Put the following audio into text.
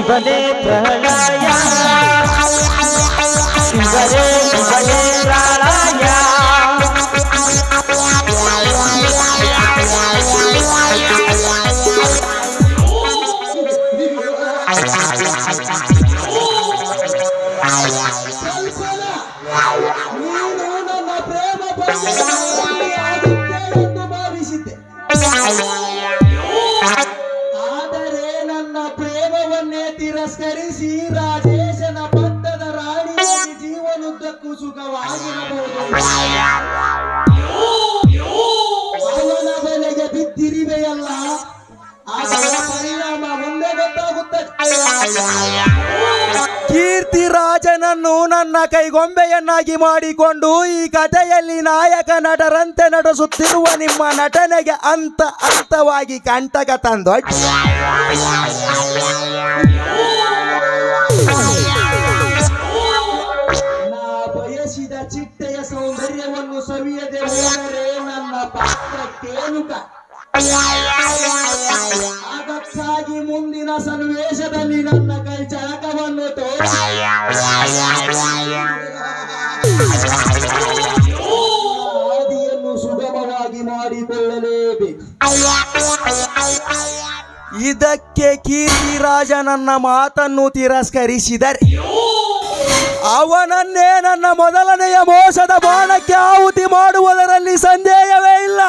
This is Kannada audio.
ಶಿವನೇ ಪ್ರಳಯ ಶಿವನೇ ಶಿವನೇ ಪ್ರಳಯ ಆದರೆ ನನ್ನ ಪ್ರೇಮವನ್ನೇ ತಿರಸ್ಕರಿಸಿ ರಾಜೇಶನ ಪಟ್ಟದ ರಾಣಿಯಾಗಿ ಜೀವನದುದ್ದಕ್ಕೂ ಸುಖವಾಗಿರಬಹುದು. ಅವನ ಬೆಲೆಗೆ ಬಿದ್ದಿರಿವೆಯಲ್ಲ, ಅದರ ಪರಿಣಾಮ ಮುಂದೆ ಗೊತ್ತಾಗುತ್ತದೆ. ಕೀರ್ತಿರಾಜನನ್ನು ನನ್ನ ಕೈಗೊಂಬೆಯನ್ನಾಗಿ ಮಾಡಿಕೊಂಡು ಈ ಕಥೆಯಲ್ಲಿ ನಾಯಕ ನಟರಂತೆ ನಟಿಸುತ್ತಿರುವ ನಿಮ್ಮ ನಟನೆಗೆ ಹಂತವಾಗಿ ಕಂಟಕ ತಂದು ನಾ ಬಯಸಿದ ಚಿಟ್ಟೆಯ ಸೌಂದರ್ಯವನ್ನು ಸವಿಯದೆ ಹೋದರೆ ನನ್ನ ಪಾತ್ರಕ್ಕೇನುಕ. ಅದಕ್ಕಾಗಿ ಮುಂದಿನ ಸನ್ನಿವೇಶದಲ್ಲಿ ನನ್ನ ಕೈ ಚಳಕವನ್ನು ತೋರಿಸಿ ಹಾದಿಯನ್ನು ಸುಗಮವಾಗಿ ಮಾಡಿಕೊಳ್ಳಲೇಬೇಕು. ಇದಕ್ಕೆ ಕೀರ್ತಿರಾಜ ನನ್ನ ಮಾತನ್ನು ತಿರಸ್ಕರಿಸಿದರೆ ಅವನನ್ನೇ ನನ್ನ ಮೊದಲನೆಯ ಮೋಸದ ಬಾಣಕ್ಕೆ ಆಹುತಿ ಮಾಡುವುದರಲ್ಲಿ ಸಂದೇಹವೇ ಇಲ್ಲ.